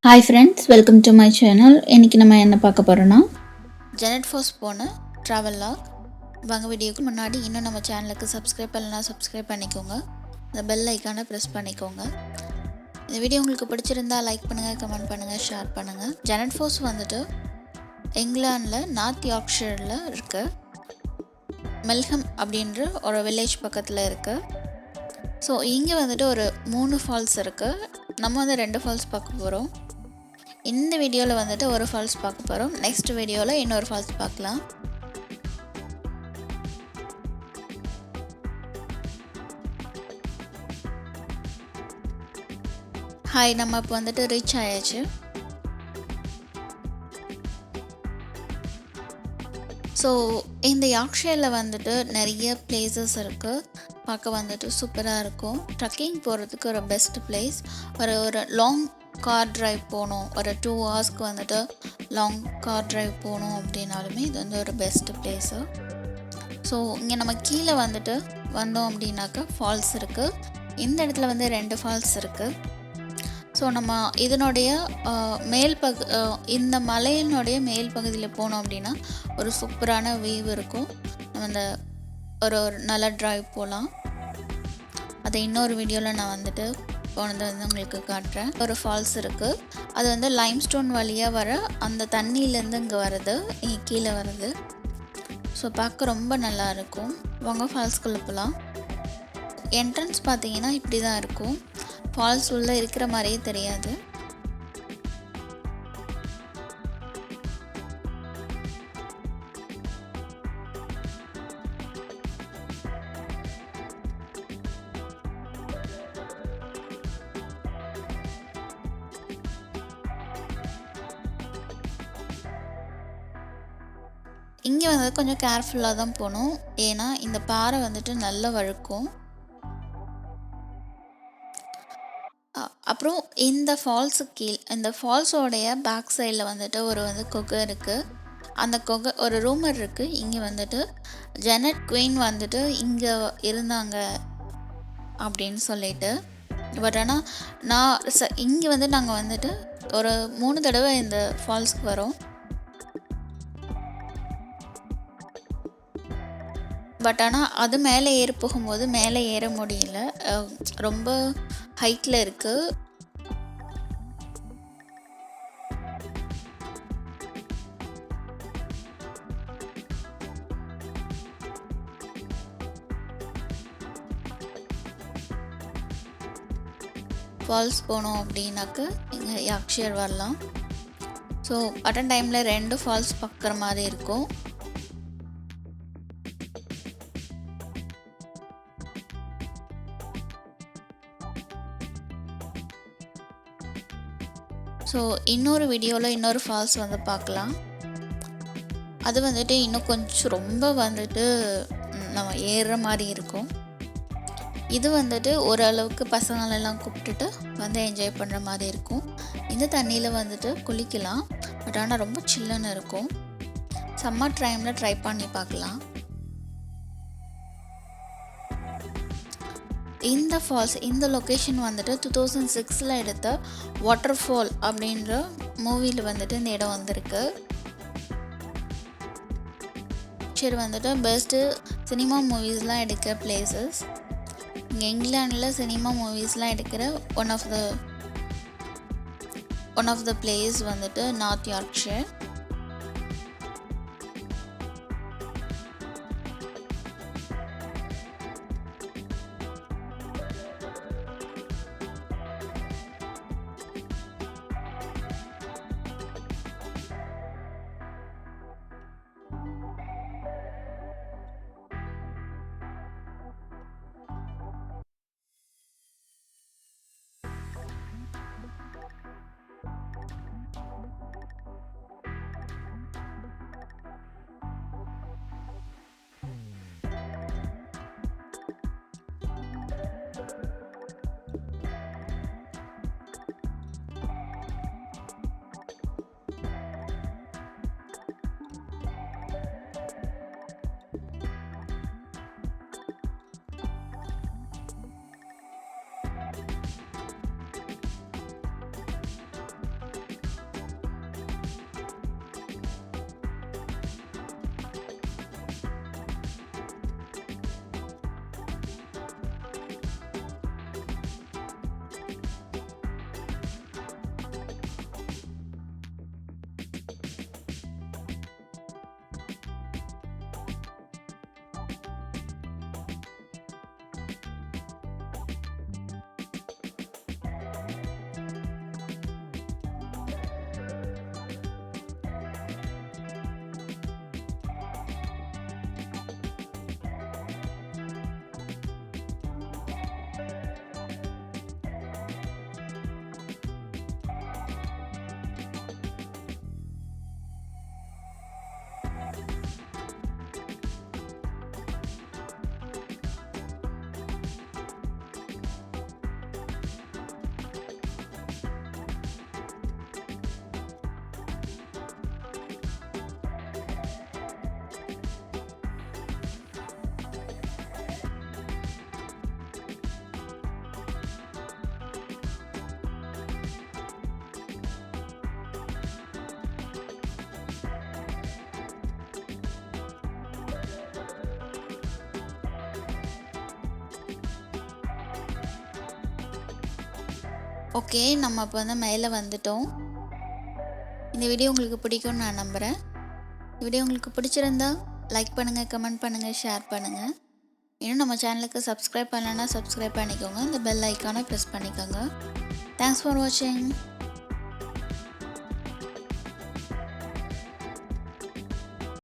Hi friends, welcome to my channel. இன்னைக்கு நம்ம என்ன பார்க்க போறோம்னா ஜெனட் ஃபாஸ் போன travel log. வாங்க வீடியோக்கு முன்னாடி இன்னும் நம்ம சேனலுக்கு சப்ஸ்கிரைப் பண்ணலனா சப்ஸ்கிரைப் பண்ணிக்கோங்க. அந்த பெல் ஐகானை பிரஸ் பண்ணிக்கோங்க. இந்த வீடியோ உங்களுக்கு பிடிச்சிருந்தா லைக் பண்ணுங்க, கமெண்ட் பண்ணுங்க, ஷேர் பண்ணுங்க. ஜெனட் ஃபாஸ் வந்துட்டு இங்கிலாந்துல நார்த் யார்க்ஷயர்ல இருக்கு. மெல்ஹம் அப்படின்ற ஒரு வில்லேஜ் பக்கத்துல இருக்கு. ஸோ இங்கே வந்துட்டு ஒரு 3 ஃபால்ஸ் இருக்கு. நம்ம வந்து 2 ஃபால்ஸ் பார்க்க போகிறோம். இந்த வீடியோவில் வந்துட்டு ஒரு ஃபால்ஸ் பார்க்க போகிறோம். நெக்ஸ்ட் வீடியோவில் இன்னொரு ஃபால்ஸ் பார்க்கலாம். ஹாய், நம்ம இப்போ வந்துட்டு ரீச் ஆயாச்சு. ஸோ இந்த யார்க்ஷயரில் வந்துட்டு நிறைய பிளேசஸ் இருக்குது. பார்க்க வந்துட்டு சூப்பராக இருக்கும். ட்ரக்கிங் போகிறதுக்கு ஒரு பெஸ்ட் பிளேஸ். ஒரு லாங் கார் ட்ரைவ் போகணும், ஒரு 2 ஹவர்ஸ்க்கு வந்துட்டு லாங் கார் ட்ரைவ் போகணும் அப்படின்னாலுமே இது வந்து ஒரு பெஸ்ட் பிளேஸு. ஸோ இங்கே நம்ம கீழே வந்துட்டு வந்தோம் அப்படின்னாக்கா ஃபால்ஸ் இருக்குது. இந்த இடத்துல வந்து 2 ஃபால்ஸ் இருக்குது. ஸோ நம்ம இதனுடைய இந்த மலையினுடைய மேல் பகுதியில் போனோம் அப்படின்னா ஒரு சூப்பரான வியூ இருக்கும். நம்ம அந்த ஒரு நல்ல ட்ரைவ் போகலாம். அதை இன்னொரு வீடியோவில் நான் வந்துட்டு போனதை வந்து உங்களுக்கு காட்டுறேன். ஒரு ஃபால்ஸ் இருக்குது. அது வந்து லைம்ஸ்டோன் வழியாக வர அந்த தண்ணியிலேருந்து இங்கே வருது, இங்கே கீழே வருது. ஸோ பார்க்க ரொம்ப நல்லா இருக்கும். வாங்க ஃபால்ஸ்குள்ளே போகலாம். என்ட்ரன்ஸ் பார்த்தீங்கன்னா இப்படி தான் இருக்கும். ஃபால்ஸ் உள்ளே இருக்கிற மாதிரியே தெரியாது. இங்கே வந்து கொஞ்சம் கேர்ஃபுல்லாக தான் போகணும். ஏன்னா இந்த பாறை வந்துட்டு நல்லா வழுக்கும். அப்புறம் இந்த இந்த ஃபால்ஸோடைய பேக் சைடில் வந்துட்டு வந்து குகை இருக்குது. அந்த குகை ஒரு ரூமர் இருக்குது. இங்கே வந்துட்டு ஜெனட் குயின் வந்துட்டு இங்கே இருந்தாங்க அப்படின்னு சொல்லிட்டு. பட் ஆனால் இங்கே வந்து நாங்கள் வந்துட்டு ஒரு 3 தடவை இந்த ஃபால்ஸ்க்கு வரோம். பட் ஆனால் அது மேலே போகும்போது மேலே ஏற முடியல, ரொம்ப ஹைட்டில் இருக்குது. ஃபால்ஸ் போனோம் அப்படின்னாக்க இங்கே யார்க்ஷயர் வரலாம். ஸோ அட் டைமில் 2 ஃபால்ஸ் பார்க்குற மாதிரி இருக்கும். ஸோ இன்னொரு வீடியோவில் இன்னொரு ஃபால்ஸ் வந்து பார்க்கலாம். அது வந்துட்டு இன்னும் கொஞ்சம் ரொம்ப வந்துட்டு நம்ம ஏறுற மாதிரி இருக்கும். இது வந்துட்டு ஓரளவுக்கு பசங்களெல்லாம் கூப்பிட்டுட்டு வந்து என்ஜாய் பண்ணுற மாதிரி இருக்கும். இந்த தண்ணியில் வந்துட்டு குளிக்கலாம். பட் ஆனால் ரொம்ப சில்லுன்னு இருக்கும். சம்மர் டைமில் ட்ரை பண்ணி பார்க்கலாம். இந்த ஃபால்ஸ், இந்த லொக்கேஷன் வந்துட்டு 2006 எடுத்த வாட்டர்ஃபால் அப்படின்ற மூவியில் வந்துட்டு இந்த இடம் வந்திருக்கு. சரி, வந்துட்டு பெஸ்ட்டு சினிமா மூவிஸ்லாம் எடுக்கிற பிளேசஸ். இங்கே இங்கிலாண்டில் சினிமா மூவிஸ்லாம் எடுக்கிற ஒன் ஆஃப் த பிளேஸ் வந்துட்டு நார்த் யார்க்ஷயர். ஓகே, நம்ம இப்போ வந்து மேலே வந்துட்டோம். இந்த வீடியோ உங்களுக்கு பிடிக்கும்னு நான் நம்புகிறேன். இந்த வீடியோ உங்களுக்கு பிடிச்சிருந்தா லைக் பண்ணுங்கள், கமெண்ட் பண்ணுங்கள், ஷேர் பண்ணுங்கள். இன்னும் நம்ம சேனலுக்கு சப்ஸ்கிரைப் பண்ணலைன்னா சப்ஸ்கிரைப் பண்ணிக்கோங்க. இந்த பெல் ஐக்கானை ப்ரெஸ் பண்ணிக்கோங்க. தேங்க்ஸ் ஃபார் வாட்சிங்.